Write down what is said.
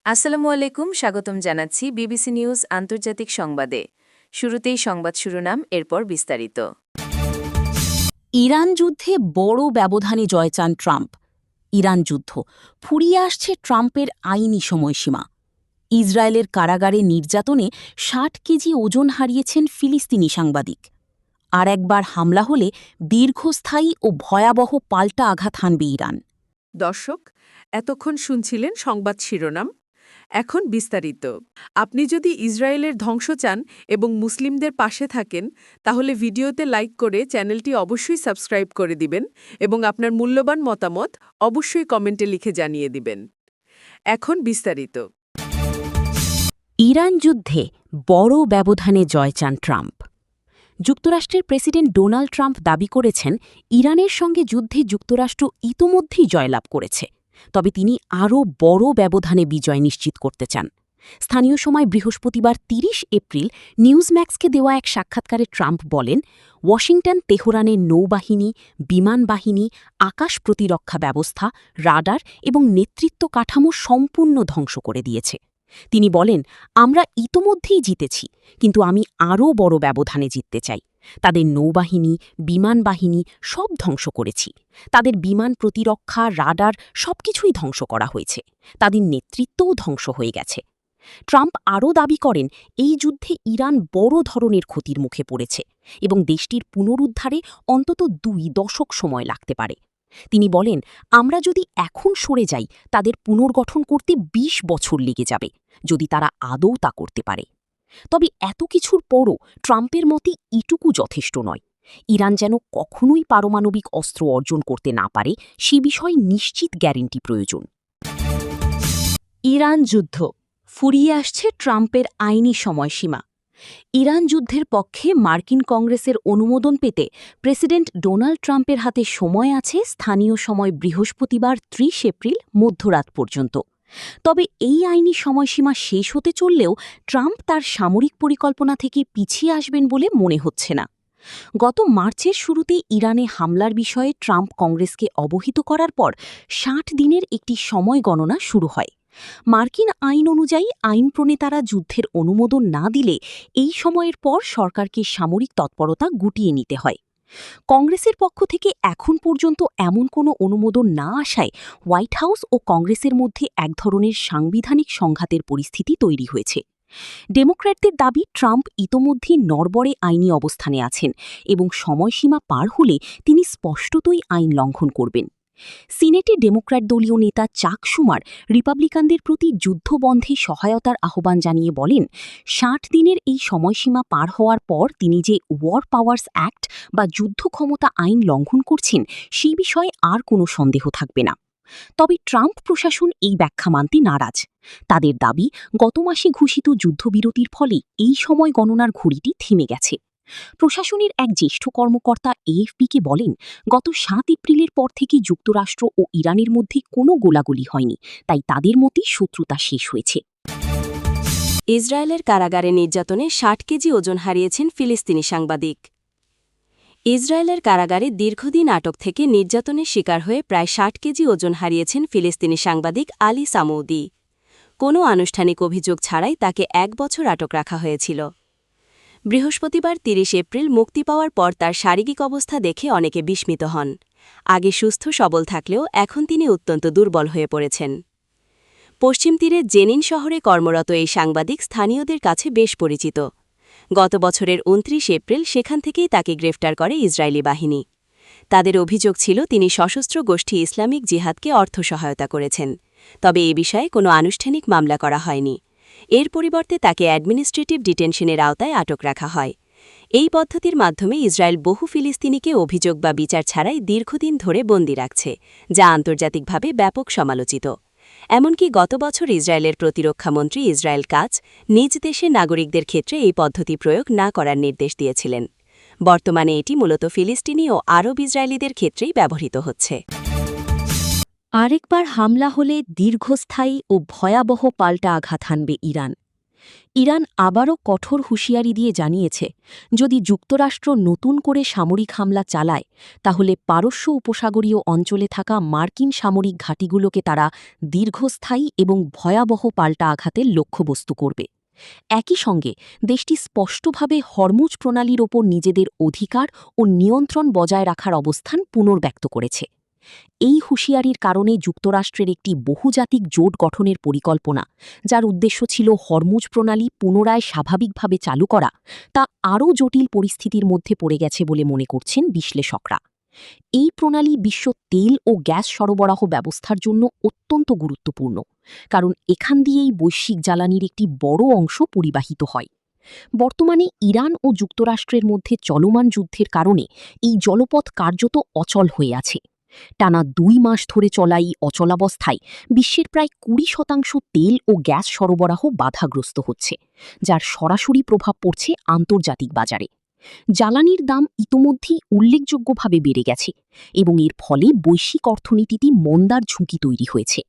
আসসালামু আলাইকুম, স্বাগতম জানাচ্ছি বিবিসি নিউজ আন্তর্জাতিক সংবাদে। শুরুতেই সংবাদ শিরোনাম, এরপর বিস্তারিত। ইরান যুদ্ধে বড় ব্যবধানে জয় চান ট্রাম্প। ইরান যুদ্ধ ফুরিয়ে আসছে ট্রাম্পের আইনি সময়সীমা। ইসরায়েলের কারাগারে নির্যাতনে ৬০ কেজি ওজন হারিয়েছেন ফিলিস্তিনি সাংবাদিক। আর একবার হামলা হলে দীর্ঘস্থায়ী ও ভয়াবহ পাল্টা আঘাত হানবে ইরান। দর্শক, এতক্ষণ শুনছিলেন সংবাদ শিরোনাম। এখন বিস্তারিত। আপনি যদি ইসরায়েলের ধ্বংস চান এবং মুসলিমদের পাশে থাকেন, তাহলে ভিডিওতে লাইক করে চ্যানেলটি অবশ্যই সাবস্ক্রাইব করে দিবেন এবং আপনার মূল্যবান মতামত অবশ্যই কমেন্টে লিখে জানিয়ে দিবেন। এখন বিস্তারিত। ইরান যুদ্ধে বড় ব্যবধানে জয় চান ট্রাম্প। যুক্তরাষ্ট্রের প্রেসিডেন্ট ডোনাল্ড ট্রাম্প দাবি করেছেন, ইরানের সঙ্গে যুদ্ধে যুক্তরাষ্ট্র ইতোমধ্যেই জয়লাভ করেছে, তবে তিনি আরও বড় ব্যবধানে বিজয় নিশ্চিত করতে চান। স্থানীয় সময় বৃহস্পতিবার ৩০ এপ্রিল নিউজম্যাক্সকে দেওয়া এক সাক্ষাৎকারে ট্রাম্প বলেন, ওয়াশিংটন তেহরানের নৌবাহিনী, বিমান বাহিনী, আকাশ প্রতিরক্ষা ব্যবস্থা, রাডার এবং নেতৃত্ব কাঠামো সম্পূর্ণ ধ্বংস করে দিয়েছে। তিনি বলেন, আমরা ইতোমধ্যেই জিতেছি, কিন্তু আমি আরও বড় ব্যবধানে জিততে চাই। তাদের নৌবাহিনী, বিমান বাহিনী সব ধ্বংস করেছি। তাদের বিমান প্রতিরক্ষা, রাডার সবকিছুই ধ্বংস করা হয়েছে। তাদের নেতৃত্বও ধ্বংস হয়ে গেছে। ট্রাম্প আরও দাবি করেন, এই যুদ্ধে ইরান বড় ধরনের ক্ষতির মুখে পড়েছে এবং দেশটির পুনরুদ্ধারে অন্তত ২ দশক সময় লাগতে পারে। তিনি বলেন, আমরা যদি এখন সরে যাই, তাদের পুনর্গঠন করতে ২০ বছর লেগে যাবে, যদি তারা আদৌ তা করতে পারে। তবে এত কিছুর পরও ট্রাম্পের মতে এটুকু যথেষ্ট নয়। ইরান যেন কখনোই পারমাণবিক অস্ত্র অর্জন করতে না পারে, সে বিষয়ে নিশ্চিত গ্যারেন্টি প্রয়োজন। ইরান যুদ্ধ ফুরিয়ে আসছে ট্রাম্পের আইনি সময়সীমা। ইরান যুদ্ধের পক্ষে মার্কিন কংগ্রেসের অনুমোদন পেতে প্রেসিডেন্ট ডোনাল্ড ট্রাম্পের হাতে সময় আছে স্থানীয় সময় বৃহস্পতিবার ৩০ এপ্রিল মধ্যরাত পর্যন্ত। তবে এই আইনি সময়সীমা শেষ হতে চললেও ট্রাম্প তার সামরিক পরিকল্পনা থেকে পিছিয়ে আসবেন বলে মনে হচ্ছে না। গত মার্চের শুরুতে ইরানে হামলার বিষয়ে ট্রাম্প কংগ্রেসকে অবহিত করার পর ৬০ দিনের একটি সময় গণনা শুরু হয়। মার্কিন আইন অনুযায়ী আইন প্রণেতারা যুদ্ধের অনুমোদন না দিলে এই সময়ের পর সরকারকে সামরিক তৎপরতা গুটিয়ে নিতে হয়। কংগ্রেসের পক্ষ থেকে এখন পর্যন্ত এমন কোনো অনুমোদন না আসায় হোয়াইট হাউস ও কংগ্রেসের মধ্যে এক ধরনের সাংবিধানিক সংঘাতের পরিস্থিতি তৈরি হয়েছে। ডেমোক্র্যাটদের দাবি, ট্রাম্প ইতোমধ্যেই নড়বড়ে আইনি অবস্থানে আছেন এবং সময়সীমা পার হলে তিনি স্পষ্টতই আইন লঙ্ঘন করবেন। সিনেটে ডেমোক্র্যাট দলীয় নেতা চাক শুমার রিপাবলিকানদের প্রতি যুদ্ধবন্ধে সহায়তার আহ্বান জানিয়ে বলেন, ৬০ দিনের এই সময়সীমা পার হওয়ার পর তিনি যে ওয়ার পাওয়ার্স অ্যাক্ট বা যুদ্ধ ক্ষমতা আইন লঙ্ঘন করছেন, সেই বিষয়ে আর কোনো সন্দেহ থাকবে না। তবে ট্রাম্প প্রশাসন এই ব্যাখ্যা মানতে নারাজ। তাদের দাবি, গত মাসে ঘোষিত যুদ্ধবিরতির ফলে এই সময় গণনার ঘড়িটি থেমে গেছে। প্রশাসনের এক জ্যেষ্ঠ কর্মকর্তা এএফপিকে বলেন, গত ৭ এপ্রিলের পর থেকে যুক্তরাষ্ট্র ও ইরানের মধ্যে কোনো গোলাগুলি হয়নি, তাই তাদের মতে শত্রুতা শেষ হয়েছে। ইসরায়েলের কারাগারে নির্যাতনে ৬০ কেজি ওজন হারিয়েছেন ফিলিস্তিনি সাংবাদিক। ইসরায়েলের কারাগারে দীর্ঘদিন আটক থেকে নির্যাতনের শিকার হয়ে প্রায় ৬০ কেজি ওজন হারিয়েছেন ফিলিস্তিনি সাংবাদিক আলী সামৌদি। কোনো আনুষ্ঠানিক অভিযোগ ছাড়াই তাকে ১ বছর আটক রাখা হয়েছিল। বৃহস্পতিবার ৩০ এপ্রিল মুক্তি পাওয়ার পর তার শারীরিক অবস্থা দেখে অনেকে বিস্মিত হন। আগে সুস্থ সবল থাকলেও এখন তিনি অত্যন্ত দুর্বল হয়ে পড়েছেন। পশ্চিম তীরে জেনিন শহরে কর্মরত এই সাংবাদিক স্থানীয়দের কাছে বেশ পরিচিত। গত বছরের ২৯ এপ্রিল সেখান থেকেই তাকে গ্রেফতার করে ইসরায়েলি বাহিনী। তাদের অভিযোগ ছিল তিনি সশস্ত্র গোষ্ঠী ইসলামিক জিহাদকে অর্থ সহায়তা করেছেন, তবে এ বিষয়ে কোনো আনুষ্ঠানিক মামলা করা হয়নি। এর পরিবর্তে তাকে অ্যাডমিনিস্ট্রেটিভ ডিটেনশনের আওতায় আটক রাখা হয়। এই পদ্ধতির মাধ্যমে ইসরায়েল বহু ফিলিস্তিনিকে অভিযোগ বা বিচার ছাড়াই দীর্ঘদিন ধরে বন্দী রাখছে, যা আন্তর্জাতিকভাবে ব্যাপক সমালোচিত। এমনকি গত বছর ইসরায়েলের প্রতিরক্ষামন্ত্রী ইসরায়েল কাজ নিজ দেশের নাগরিকদের ক্ষেত্রে এই পদ্ধতি প্রয়োগ না করার নির্দেশ দিয়েছিলেন। বর্তমানে এটি মূলত ফিলিস্তিনি ও আরব ইসরায়েলিদের ক্ষেত্রেই ব্যবহৃত হচ্ছে। আরেকবার হামলা হলে দীর্ঘস্থায়ী ও ভয়াবহ পাল্টা আঘাত হানবে ইরান। ইরান আবারও কঠোর হুঁশিয়ারি দিয়ে জানিয়েছে, যদি যুক্তরাষ্ট্র নতুন করে সামরিক হামলা চালায় তাহলে পারস্য উপসাগরীয় অঞ্চলে থাকা মার্কিন সামরিক ঘাঁটিগুলোকে তারা দীর্ঘস্থায়ী এবং ভয়াবহ পাল্টা আঘাতের লক্ষ্যবস্তু করবে। একই সঙ্গে দেশটি স্পষ্টভাবে হরমুজ প্রণালীর ওপর নিজেদের অধিকার ও নিয়ন্ত্রণ বজায় রাখার অবস্থান পুনর্ব্যক্ত করেছে। এই হুঁশিয়ারির কারণে যুক্তরাষ্ট্রের একটি বহুজাতিক জোট গঠনের পরিকল্পনা, যার উদ্দেশ্য ছিল হরমুজ প্রণালী পুনরায় স্বাভাবিকভাবে চালু করা, তা আরও জটিল পরিস্থিতির মধ্যে পড়ে গেছে বলে মনে করছেন বিশ্লেষকরা। এই প্রণালী বিশ্ব তেল ও গ্যাস সরবরাহ ব্যবস্থার জন্য অত্যন্ত গুরুত্বপূর্ণ, কারণ এখান দিয়েই বৈশ্বিক জ্বালানির একটি বড় অংশ পরিবাহিত হয়। বর্তমানে ইরান ও যুক্তরাষ্ট্রের মধ্যে চলমান যুদ্ধের কারণে এই জলপথ কার্যত অচল হয়ে আছে। টানা ২ মাস ধরে চলা এই অচলাবস্থায় বিশ্বের প্রায় ২০% তেল ও গ্যাস সরবরাহ বাধাগ্রস্ত হচ্ছে, যার সরাসরি প্রভাব পড়ছে আন্তর্জাতিক বাজারে। জ্বালানির দাম ইতোমধ্যেই উল্লেখযোগ্যভাবে বেড়ে গেছে এবং এর ফলে বৈশ্বিক অর্থনীতিতে মন্দার ঝুঁকি তৈরি হয়েছে।